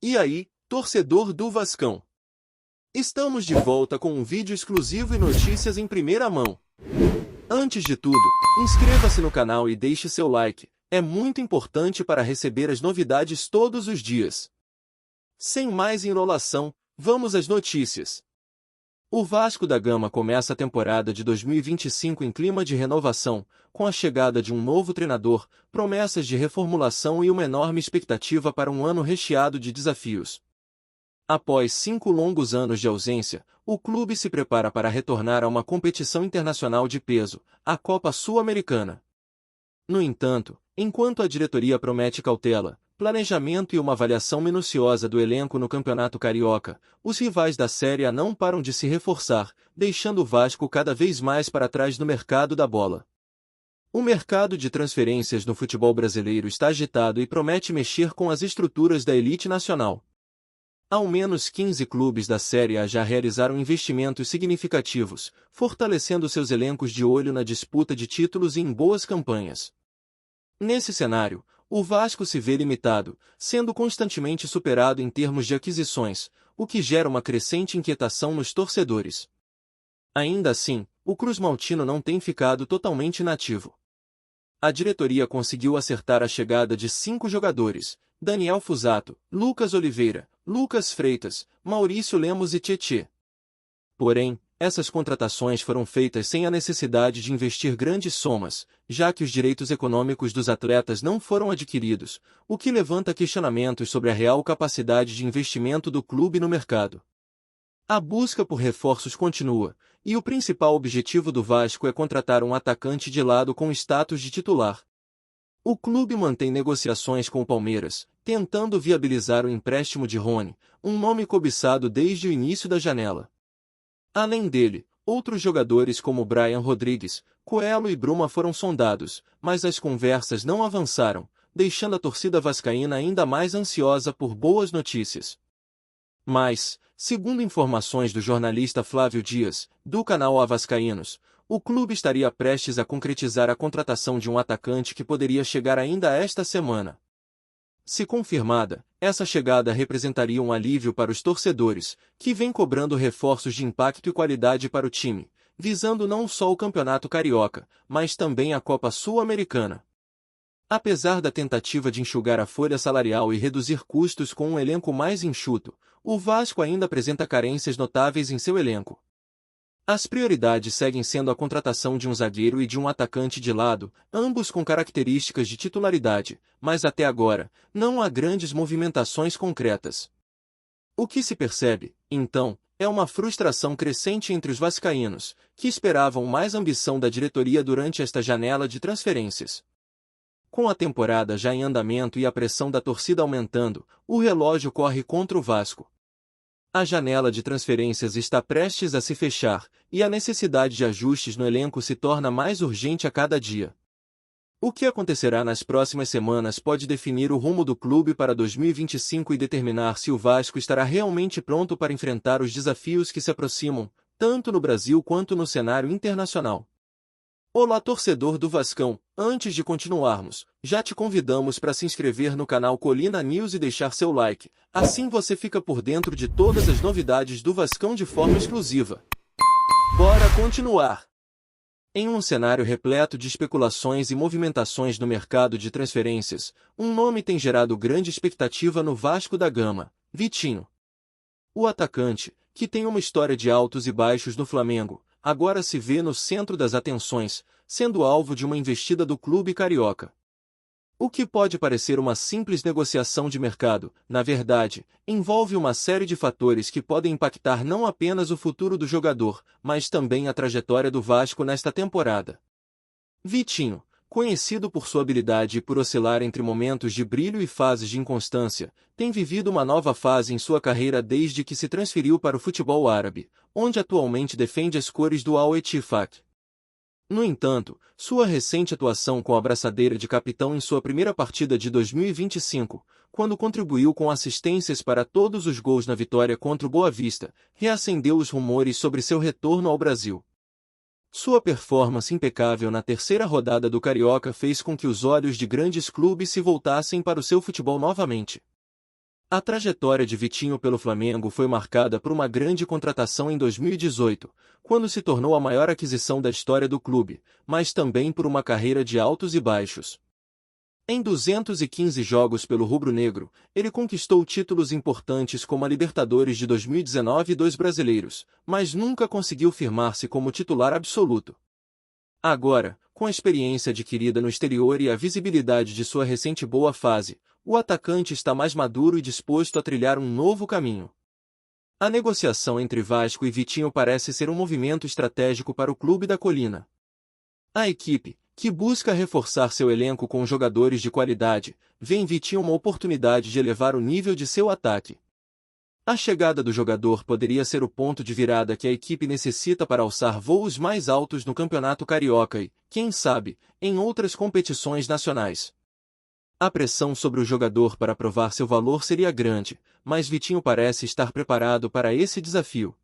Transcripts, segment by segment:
E aí, torcedor do Vascão? Estamos de volta com um vídeo exclusivo e notícias em primeira mão. Antes de tudo, inscreva-se no canal e deixe seu like, é muito importante para receber as novidades todos os dias. Sem mais enrolação, vamos às notícias. O Vasco da Gama começa a temporada de 2025 em clima de renovação, com a chegada de um novo treinador, promessas de reformulação e uma enorme expectativa para um ano recheado de desafios. Após 5 longos anos de ausência, o clube se prepara para retornar a uma competição internacional de peso, a Copa Sul-Americana. No entanto, enquanto a diretoria promete cautela, planejamento e uma avaliação minuciosa do elenco no Campeonato Carioca, os rivais da Série A não param de se reforçar, deixando o Vasco cada vez mais para trás no mercado da bola. O mercado de transferências no futebol brasileiro está agitado e promete mexer com as estruturas da elite nacional. Ao menos 15 clubes da Série A já realizaram investimentos significativos, fortalecendo seus elencos de olho na disputa de títulos e em boas campanhas. Nesse cenário, o Vasco se vê limitado, sendo constantemente superado em termos de aquisições, o que gera uma crescente inquietação nos torcedores. Ainda assim, o Cruz-Maltino não tem ficado totalmente inativo. A diretoria conseguiu acertar a chegada de 5 jogadores: Daniel Fusato, Lucas Oliveira, Lucas Freitas, Maurício Lemos e Tietê. Porém, essas contratações foram feitas sem a necessidade de investir grandes somas, já que os direitos econômicos dos atletas não foram adquiridos, o que levanta questionamentos sobre a real capacidade de investimento do clube no mercado. A busca por reforços continua, e o principal objetivo do Vasco é contratar um atacante de lado com status de titular. O clube mantém negociações com o Palmeiras, tentando viabilizar o empréstimo de Rony, um nome cobiçado desde o início da janela. Além dele, outros jogadores como Brian Rodrigues, Coelho e Bruma foram sondados, mas as conversas não avançaram, deixando a torcida vascaína ainda mais ansiosa por boas notícias. Mas, segundo informações do jornalista Flávio Dias, do canal A Vascaínos, o clube estaria prestes a concretizar a contratação de um atacante que poderia chegar ainda esta semana. Se confirmada, essa chegada representaria um alívio para os torcedores, que vêm cobrando reforços de impacto e qualidade para o time, visando não só o Campeonato Carioca, mas também a Copa Sul-Americana. Apesar da tentativa de enxugar a folha salarial e reduzir custos com um elenco mais enxuto, o Vasco ainda apresenta carências notáveis em seu elenco. As prioridades seguem sendo a contratação de um zagueiro e de um atacante de lado, ambos com características de titularidade, mas até agora, não há grandes movimentações concretas. O que se percebe, então, é uma frustração crescente entre os vascaínos, que esperavam mais ambição da diretoria durante esta janela de transferências. Com a temporada já em andamento e a pressão da torcida aumentando, o relógio corre contra o Vasco. A janela de transferências está prestes a se fechar, e a necessidade de ajustes no elenco se torna mais urgente a cada dia. O que acontecerá nas próximas semanas pode definir o rumo do clube para 2025 e determinar se o Vasco estará realmente pronto para enfrentar os desafios que se aproximam, tanto no Brasil quanto no cenário internacional. Olá, torcedor do Vascão, antes de continuarmos, já te convidamos para se inscrever no canal Colina News e deixar seu like, assim você fica por dentro de todas as novidades do Vascão de forma exclusiva. Bora continuar! Em um cenário repleto de especulações e movimentações no mercado de transferências, um nome tem gerado grande expectativa no Vasco da Gama: Vitinho. O atacante, que tem uma história de altos e baixos no Flamengo, agora se vê no centro das atenções, sendo alvo de uma investida do clube carioca. O que pode parecer uma simples negociação de mercado, na verdade, envolve uma série de fatores que podem impactar não apenas o futuro do jogador, mas também a trajetória do Vasco nesta temporada. Vitinho, conhecido por sua habilidade e por oscilar entre momentos de brilho e fases de inconstância, tem vivido uma nova fase em sua carreira desde que se transferiu para o futebol árabe, onde atualmente defende as cores do Al-Ettifaq. No entanto, sua recente atuação com a braçadeira de capitão em sua primeira partida de 2025, quando contribuiu com assistências para todos os gols na vitória contra o Boa Vista, reacendeu os rumores sobre seu retorno ao Brasil. Sua performance impecável na terceira rodada do Carioca fez com que os olhos de grandes clubes se voltassem para o seu futebol novamente. A trajetória de Vitinho pelo Flamengo foi marcada por uma grande contratação em 2018, quando se tornou a maior aquisição da história do clube, mas também por uma carreira de altos e baixos. Em 215 jogos pelo rubro-negro, ele conquistou títulos importantes como a Libertadores de 2019 e 2 brasileiros, mas nunca conseguiu firmar-se como titular absoluto. Agora, com a experiência adquirida no exterior e a visibilidade de sua recente boa fase, o atacante está mais maduro e disposto a trilhar um novo caminho. A negociação entre Vasco e Vitinho parece ser um movimento estratégico para o clube da Colina. A equipe, que busca reforçar seu elenco com jogadores de qualidade, vê em Vitinho uma oportunidade de elevar o nível de seu ataque. A chegada do jogador poderia ser o ponto de virada que a equipe necessita para alçar voos mais altos no Campeonato Carioca e, quem sabe, em outras competições nacionais. A pressão sobre o jogador para provar seu valor seria grande, mas Vitinho parece estar preparado para esse desafio.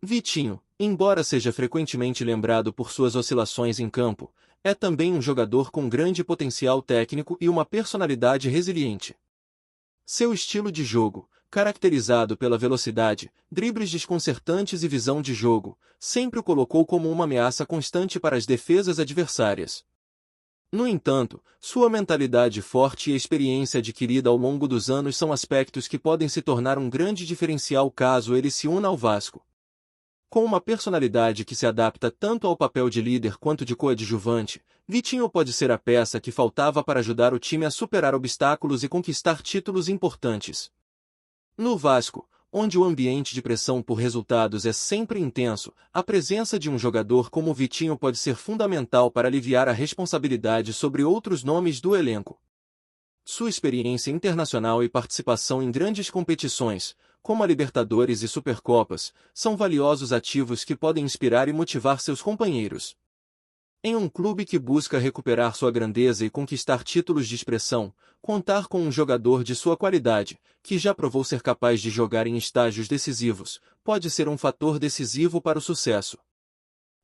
Vitinho, embora seja frequentemente lembrado por suas oscilações em campo, é também um jogador com grande potencial técnico e uma personalidade resiliente. Seu estilo de jogo, caracterizado pela velocidade, dribles desconcertantes e visão de jogo, sempre o colocou como uma ameaça constante para as defesas adversárias. No entanto, sua mentalidade forte e a experiência adquirida ao longo dos anos são aspectos que podem se tornar um grande diferencial caso ele se una ao Vasco. Com uma personalidade que se adapta tanto ao papel de líder quanto de coadjuvante, Vitinho pode ser a peça que faltava para ajudar o time a superar obstáculos e conquistar títulos importantes. No Vasco, onde o ambiente de pressão por resultados é sempre intenso, a presença de um jogador como Vitinho pode ser fundamental para aliviar a responsabilidade sobre outros nomes do elenco. Sua experiência internacional e participação em grandes competições, como a Libertadores e Supercopas, são valiosos ativos que podem inspirar e motivar seus companheiros. Em um clube que busca recuperar sua grandeza e conquistar títulos de expressão, contar com um jogador de sua qualidade, que já provou ser capaz de jogar em estágios decisivos, pode ser um fator decisivo para o sucesso.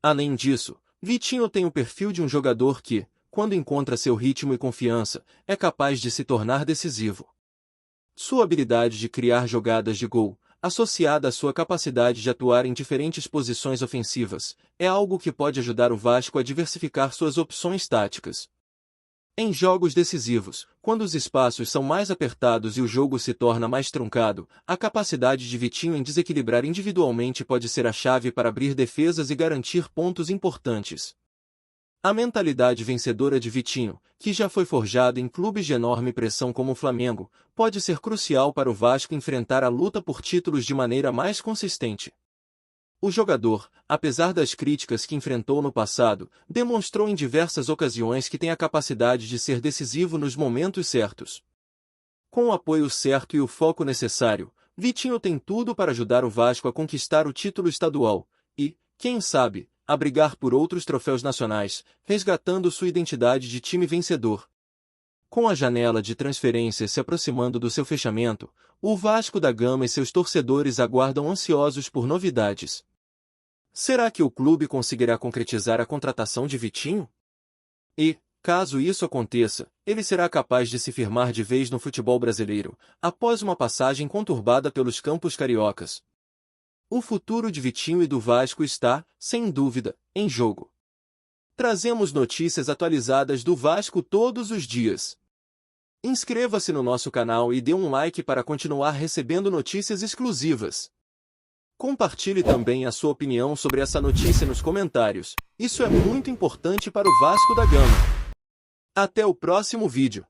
Além disso, Vitinho tem o perfil de um jogador que, quando encontra seu ritmo e confiança, é capaz de se tornar decisivo. Sua habilidade de criar jogadas de gol, associada à sua capacidade de atuar em diferentes posições ofensivas, é algo que pode ajudar o Vasco a diversificar suas opções táticas. Em jogos decisivos, quando os espaços são mais apertados e o jogo se torna mais truncado, a capacidade de Vitinho em desequilibrar individualmente pode ser a chave para abrir defesas e garantir pontos importantes. A mentalidade vencedora de Vitinho, que já foi forjada em clubes de enorme pressão como o Flamengo, pode ser crucial para o Vasco enfrentar a luta por títulos de maneira mais consistente. O jogador, apesar das críticas que enfrentou no passado, demonstrou em diversas ocasiões que tem a capacidade de ser decisivo nos momentos certos. Com o apoio certo e o foco necessário, Vitinho tem tudo para ajudar o Vasco a conquistar o título estadual e, quem sabe, a brigar por outros troféus nacionais, resgatando sua identidade de time vencedor. Com a janela de transferências se aproximando do seu fechamento, o Vasco da Gama e seus torcedores aguardam ansiosos por novidades. Será que o clube conseguirá concretizar a contratação de Vitinho? E, caso isso aconteça, ele será capaz de se firmar de vez no futebol brasileiro, após uma passagem conturbada pelos campos cariocas. O futuro de Vitinho e do Vasco está, sem dúvida, em jogo. Trazemos notícias atualizadas do Vasco todos os dias. Inscreva-se no nosso canal e dê um like para continuar recebendo notícias exclusivas. Compartilhe também a sua opinião sobre essa notícia nos comentários. Isso é muito importante para o Vasco da Gama. Até o próximo vídeo.